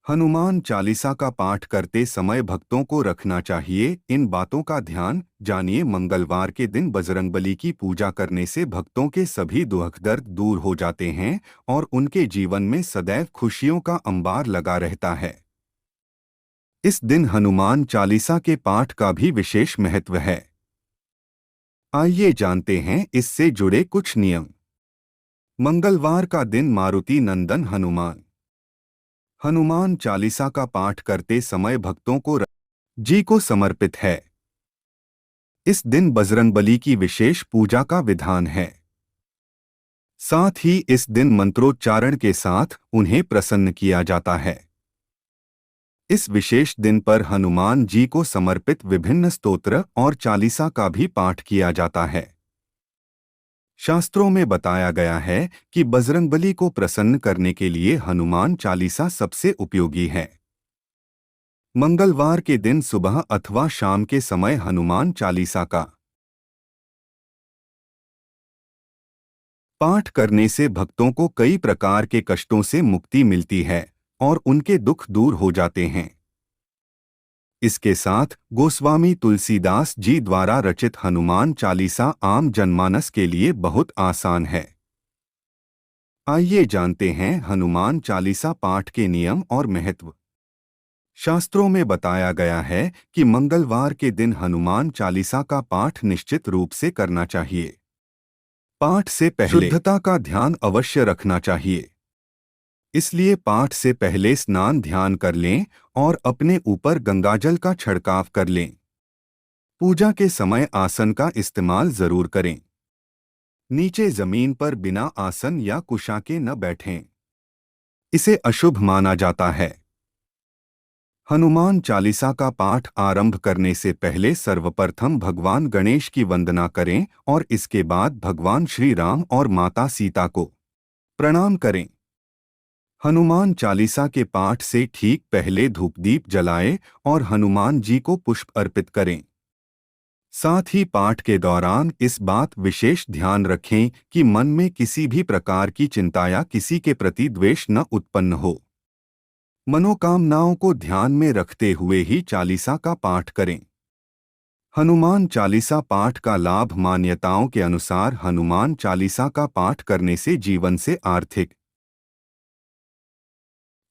हनुमान चालीसा का पाठ करते समय भक्तों को रखना चाहिए इन बातों का ध्यान। जानिए, मंगलवार के दिन बजरंगबली की पूजा करने से भक्तों के सभी दुख दर्द दूर हो जाते हैं और उनके जीवन में सदैव खुशियों का अंबार लगा रहता है। इस दिन हनुमान चालीसा के पाठ का भी विशेष महत्व है। आइए जानते हैं इससे जुड़े कुछ नियम। मंगलवार का दिन मारुति नंदन हनुमान चालीसा का पाठ करते समय भक्तों को जी को समर्पित है। इस दिन बजरंगबली की विशेष पूजा का विधान है। साथ ही इस दिन मंत्रोच्चारण के साथ उन्हें प्रसन्न किया जाता है। इस विशेष दिन पर हनुमान जी को समर्पित विभिन्न स्तोत्र और चालीसा का भी पाठ किया जाता है। शास्त्रों में बताया गया है कि बजरंगबली को प्रसन्न करने के लिए हनुमान चालीसा सबसे उपयोगी है। मंगलवार के दिन सुबह अथवा शाम के समय हनुमान चालीसा का पाठ करने से भक्तों को कई प्रकार के कष्टों से मुक्ति मिलती है और उनके दुख दूर हो जाते हैं। इसके साथ गोस्वामी तुलसीदास जी द्वारा रचित हनुमान चालीसा आम जनमानस के लिए बहुत आसान है। आइए जानते हैं हनुमान चालीसा पाठ के नियम और महत्व। शास्त्रों में बताया गया है कि मंगलवार के दिन हनुमान चालीसा का पाठ निश्चित रूप से करना चाहिए। पाठ से पहले शुद्धता का ध्यान अवश्य रखना चाहिए। इसलिए पाठ से पहले स्नान ध्यान कर लें और अपने ऊपर गंगाजल का छिड़काव कर लें। पूजा के समय आसन का इस्तेमाल जरूर करें। नीचे जमीन पर बिना आसन या कुशा के न बैठें। इसे अशुभ माना जाता है। हनुमान चालीसा का पाठ आरंभ करने से पहले सर्वप्रथम भगवान गणेश की वंदना करें और इसके बाद भगवान श्री राम और माता सीता को प्रणाम करें। हनुमान चालीसा के पाठ से ठीक पहले धूपदीप जलाएं और हनुमान जी को पुष्प अर्पित करें। साथ ही पाठ के दौरान इस बात विशेष ध्यान रखें कि मन में किसी भी प्रकार की चिंता या किसी के प्रति द्वेष न उत्पन्न हो। मनोकामनाओं को ध्यान में रखते हुए ही चालीसा का पाठ करें। हनुमान चालीसा पाठ का लाभ। मान्यताओं के अनुसार हनुमान चालीसा का पाठ करने से जीवन से आर्थिक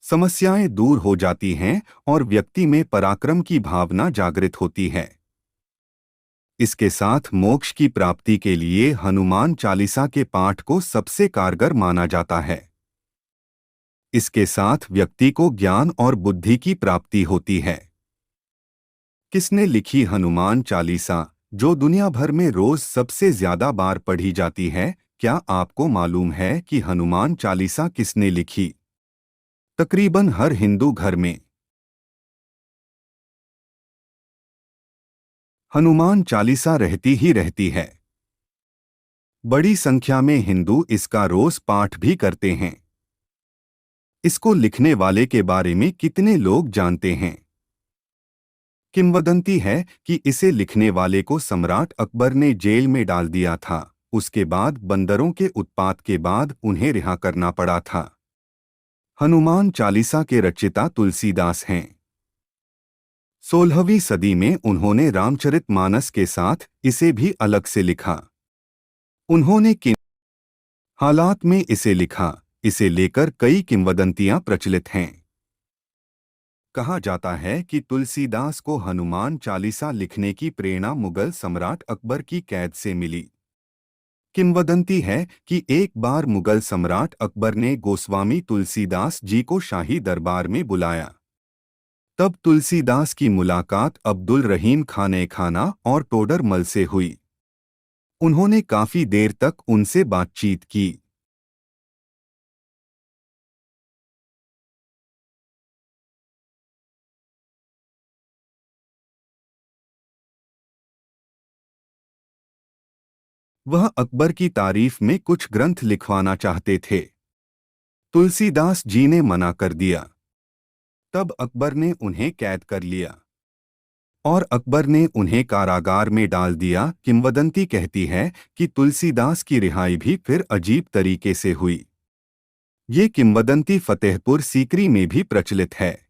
समस्याएं दूर हो जाती हैं और व्यक्ति में पराक्रम की भावना जागृत होती है। इसके साथ मोक्ष की प्राप्ति के लिए हनुमान चालीसा के पाठ को सबसे कारगर माना जाता है। इसके साथ व्यक्ति को ज्ञान और बुद्धि की प्राप्ति होती है। किसने लिखी हनुमान चालीसा, जो दुनिया भर में रोज सबसे ज्यादा बार पढ़ी जाती है? क्या आपको मालूम है कि हनुमान चालीसा किसने लिखी? तकरीबन हर हिंदू घर में हनुमान चालीसा रहती है। बड़ी संख्या में हिंदू इसका रोज पाठ भी करते हैं। इसको लिखने वाले के बारे में कितने लोग जानते हैं? किंवदंती है कि इसे लिखने वाले को सम्राट अकबर ने जेल में डाल दिया था। उसके बाद बंदरों के उत्पात के बाद उन्हें रिहा करना पड़ा था। हनुमान चालीसा के रचयिता तुलसीदास हैं। 16वीं सदी में उन्होंने रामचरितमानस के साथ इसे भी अलग से लिखा। उन्होंने किन हालात में इसे लिखा, इसे लेकर कई किंवदंतियां प्रचलित हैं। कहा जाता है कि तुलसीदास को हनुमान चालीसा लिखने की प्रेरणा मुगल सम्राट अकबर की कैद से मिली। किंवदंती है कि एक बार मुगल सम्राट अकबर ने गोस्वामी तुलसीदास जी को शाही दरबार में बुलाया। तब तुलसीदास की मुलाकात अब्दुल रहीम खाने खाना और टोडर मल से हुई। उन्होंने काफी देर तक उनसे बातचीत की। वह अकबर की तारीफ में कुछ ग्रंथ लिखवाना चाहते थे। तुलसीदास जी ने मना कर दिया। तब अकबर ने उन्हें कैद कर लिया और अकबर ने उन्हें कारागार में डाल दिया। किंवदंती कहती है कि तुलसीदास की रिहाई भी फिर अजीब तरीके से हुई। ये किंवदंती फतेहपुर सीकरी में भी प्रचलित है।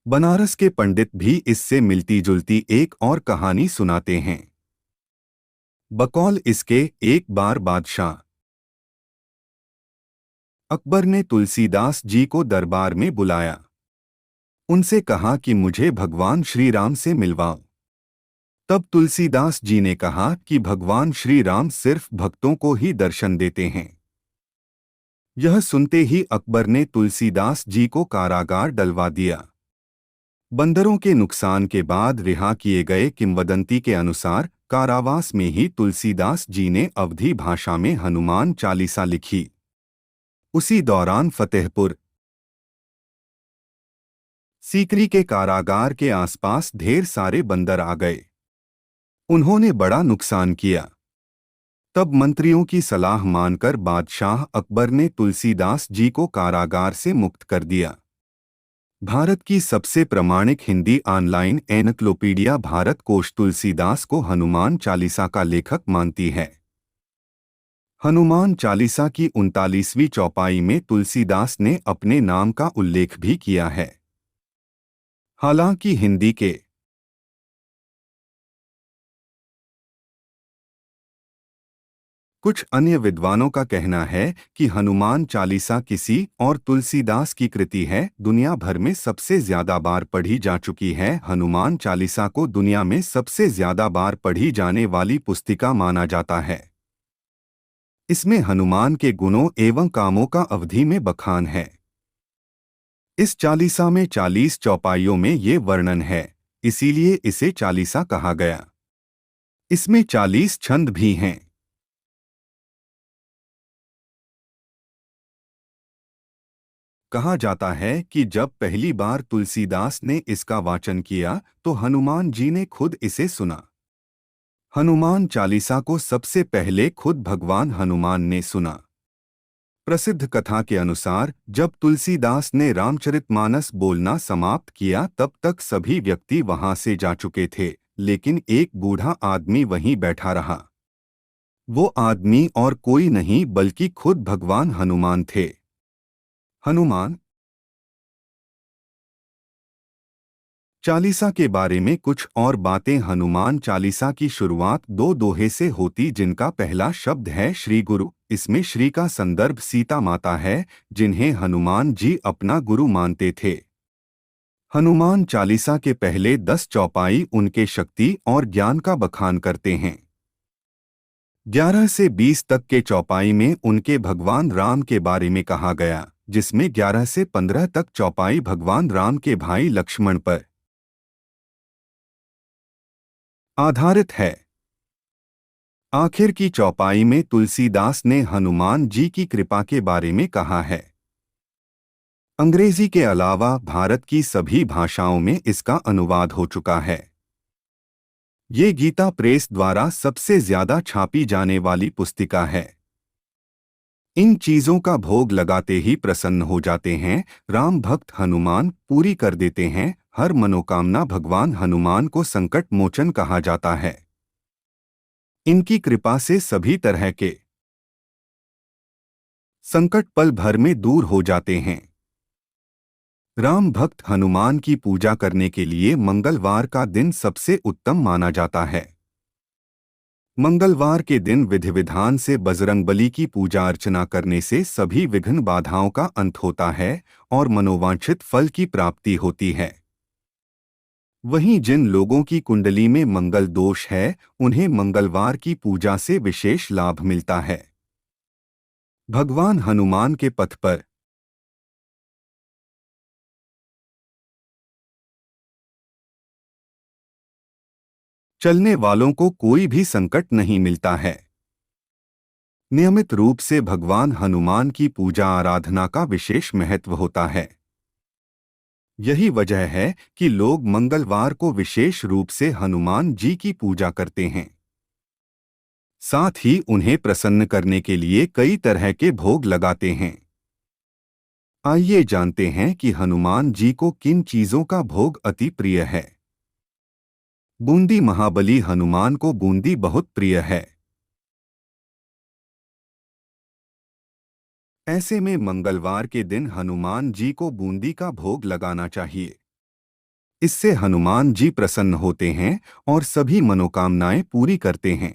बनारस के पंडित भी इससे मिलती जुलती एक और कहानी सुनाते हैं। बकौल इसके, एक बार बादशाह अकबर ने तुलसीदास जी को दरबार में बुलाया। उनसे कहा कि मुझे भगवान श्री राम से मिलवाओ। तब तुलसीदास जी ने कहा कि भगवान श्री राम सिर्फ भक्तों को ही दर्शन देते हैं। यह सुनते ही अकबर ने तुलसीदास जी को कारागार डलवा दिया। बंदरों के नुकसान के बाद रिहा किए गए किंवदंती के अनुसार कारावास में ही तुलसीदास जी ने अवधी भाषा में हनुमान चालीसा लिखी। उसी दौरान फतेहपुर सीकरी के कारागार के आसपास ढेर सारे बंदर आ गए। उन्होंने बड़ा नुकसान किया। तब मंत्रियों की सलाह मानकर बादशाह अकबर ने तुलसीदास जी को कारागार से मुक्त कर दिया। भारत की सबसे प्रामाणिक हिंदी ऑनलाइन एनक्लोपीडिया भारत कोश तुलसीदास को हनुमान चालीसा का लेखक मानती है। हनुमान चालीसा की 39वीं चौपाई में तुलसीदास ने अपने नाम का उल्लेख भी किया है। हालांकि हिंदी के कुछ अन्य विद्वानों का कहना है कि हनुमान चालीसा किसी और तुलसीदास की कृति है। दुनिया भर में सबसे ज्यादा बार पढ़ी जा चुकी है। हनुमान चालीसा को दुनिया में सबसे ज्यादा बार पढ़ी जाने वाली पुस्तिका माना जाता है। इसमें हनुमान के गुणों एवं कामों का अवधि में बखान है। इस चालीसा में 40 चौपाइयों में ये वर्णन है, इसीलिए इसे चालीसा कहा गया। इसमें 40 छंद भी हैं। कहा जाता है कि जब पहली बार तुलसीदास ने इसका वाचन किया तो हनुमान जी ने खुद इसे सुना। हनुमान चालीसा को सबसे पहले खुद भगवान हनुमान ने सुना। प्रसिद्ध कथा के अनुसार जब तुलसीदास ने रामचरितमानस बोलना समाप्त किया तब तक सभी व्यक्ति वहां से जा चुके थे, लेकिन एक बूढ़ा आदमी वहीं बैठा रहा। वो आदमी और कोई नहीं बल्कि खुद भगवान हनुमान थे। हनुमान चालीसा के बारे में कुछ और बातें। हनुमान चालीसा की शुरुआत दो दोहे से होती, जिनका पहला शब्द है श्री गुरु। इसमें श्री का संदर्भ सीता माता है, जिन्हें हनुमान जी अपना गुरु मानते थे। हनुमान चालीसा के पहले 10 चौपाई उनके शक्ति और ज्ञान का बखान करते हैं। 11 से 20 तक के चौपाई में उनके भगवान राम के बारे में कहा गया, जिसमें 11 से 15 तक चौपाई भगवान राम के भाई लक्ष्मण पर आधारित है। आखिर की चौपाई में तुलसीदास ने हनुमान जी की कृपा के बारे में कहा है। अंग्रेजी के अलावा भारत की सभी भाषाओं में इसका अनुवाद हो चुका है। ये गीता प्रेस द्वारा सबसे ज्यादा छापी जाने वाली पुस्तिका है। इन चीजों का भोग लगाते ही प्रसन्न हो जाते हैं। राम भक्त हनुमान पूरी कर देते हैं हर मनोकामना। भगवान हनुमान को संकट मोचन कहा जाता है। इनकी कृपा से सभी तरह के संकट पल भर में दूर हो जाते हैं। राम भक्त हनुमान की पूजा करने के लिए मंगलवार का दिन सबसे उत्तम माना जाता है। मंगलवार के दिन विधि विधान से बजरंगबली की पूजा अर्चना करने से सभी विघ्न बाधाओं का अंत होता है और मनोवांछित फल की प्राप्ति होती है। वहीं जिन लोगों की कुंडली में मंगल दोष है, उन्हें मंगलवार की पूजा से विशेष लाभ मिलता है। भगवान हनुमान के पथ पर चलने वालों को कोई भी संकट नहीं मिलता है। नियमित रूप से भगवान हनुमान की पूजा आराधना का विशेष महत्व होता है। यही वजह है कि लोग मंगलवार को विशेष रूप से हनुमान जी की पूजा करते हैं। साथ ही उन्हें प्रसन्न करने के लिए कई तरह के भोग लगाते हैं। आइए जानते हैं कि हनुमान जी को किन चीजों का भोग अति प्रिय है। बूंदी। महाबली हनुमान को बूंदी बहुत प्रिय है। ऐसे में मंगलवार के दिन हनुमान जी को बूंदी का भोग लगाना चाहिए। इससे हनुमान जी प्रसन्न होते हैं और सभी मनोकामनाएं पूरी करते हैं।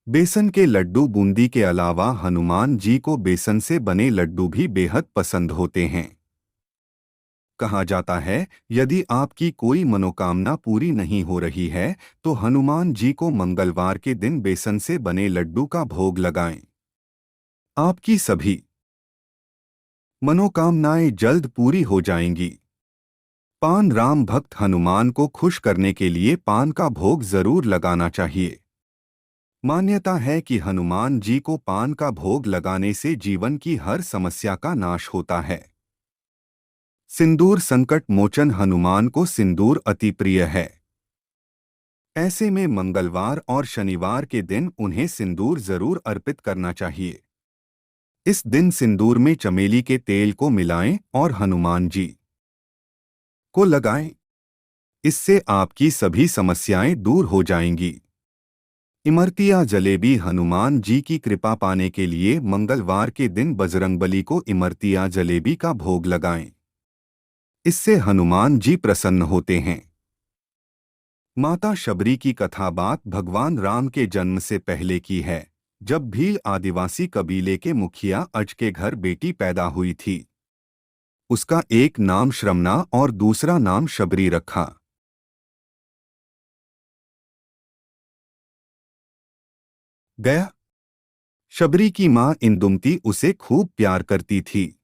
बेसन के लड्डू बूंदी के अलावा हनुमान जी को बेसन से बने लड्डू भी बेहद पसंद होते हैं। कहा जाता है, यदि आपकी कोई मनोकामना पूरी नहीं हो रही है तो हनुमान जी को मंगलवार के दिन बेसन से बने लड्डू का भोग लगाएं। आपकी सभी मनोकामनाएं जल्द पूरी हो जाएंगी। पान राम भक्त हनुमान को खुश करने के लिए पान का भोग जरूर लगाना चाहिए। मान्यता है कि हनुमान जी को पान का भोग लगाने से जीवन की हर समस्या का नाश होता है। सिंदूर संकट मोचन हनुमान को सिंदूर अति प्रिय है। ऐसे में मंगलवार और शनिवार के दिन उन्हें सिंदूर जरूर अर्पित करना चाहिए। इस दिन सिंदूर में चमेली के तेल को मिलाएं और हनुमान जी को लगाएं। इससे आपकी सभी समस्याएं दूर हो जाएंगी। इमरतिया जलेबी हनुमान जी की कृपा पाने के लिए मंगलवार के दिन बजरंगबली को इमरतिया जलेबी का भोग लगाएं। इससे हनुमान जी प्रसन्न होते हैं। माता शबरी की कथा बात भगवान राम के जन्म से पहले की है, जब भील आदिवासी कबीले के मुखिया अज के घर बेटी पैदा हुई थी। उसका एक नाम श्रमना और दूसरा नाम शबरी रखा गया। शबरी की मां इंदुमती उसे खूब प्यार करती थी।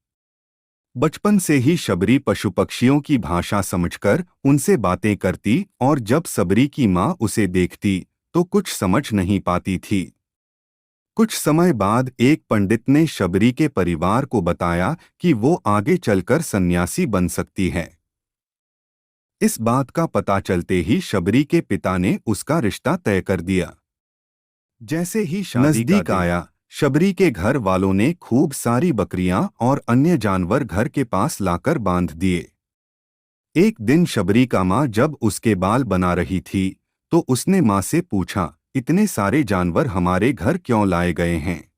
बचपन से ही शबरी पशु पक्षियों की भाषा समझकर उनसे बातें करती और जब शबरी की मां उसे देखती तो कुछ समझ नहीं पाती थी। कुछ समय बाद एक पंडित ने शबरी के परिवार को बताया कि वो आगे चलकर सन्यासी बन सकती है। इस बात का पता चलते ही शबरी के पिता ने उसका रिश्ता तय कर दिया। जैसे ही शादी नजदीक आया, शबरी के घर वालों ने खूब सारी बकरियां और अन्य जानवर घर के पास लाकर बांध दिए। एक दिन शबरी का मां जब उसके बाल बना रही थी तो उसने मां से पूछा, इतने सारे जानवर हमारे घर क्यों लाए गए हैं?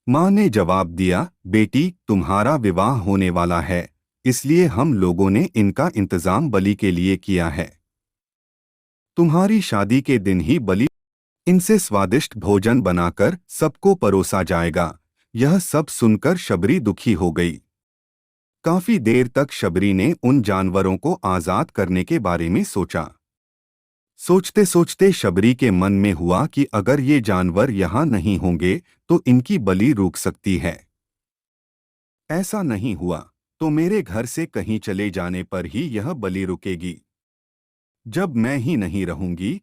मां ने जवाब दिया, बेटी तुम्हारा विवाह होने वाला है, इसलिए हम लोगों ने इनका इंतजाम बलि के लिए किया है। तुम्हारी शादी के दिन ही बलि इनसे स्वादिष्ट भोजन बनाकर सबको परोसा जाएगा। यह सब सुनकर शबरी दुखी हो गई। काफी देर तक शबरी ने उन जानवरों को आजाद करने के बारे में सोचा। सोचते सोचते शबरी के मन में हुआ कि अगर ये जानवर यहाँ नहीं होंगे तो इनकी बलि रुक सकती है। ऐसा नहीं हुआ तो मेरे घर से कहीं चले जाने पर ही यह बलि रुकेगी। जब मैं ही नहीं रहूंगी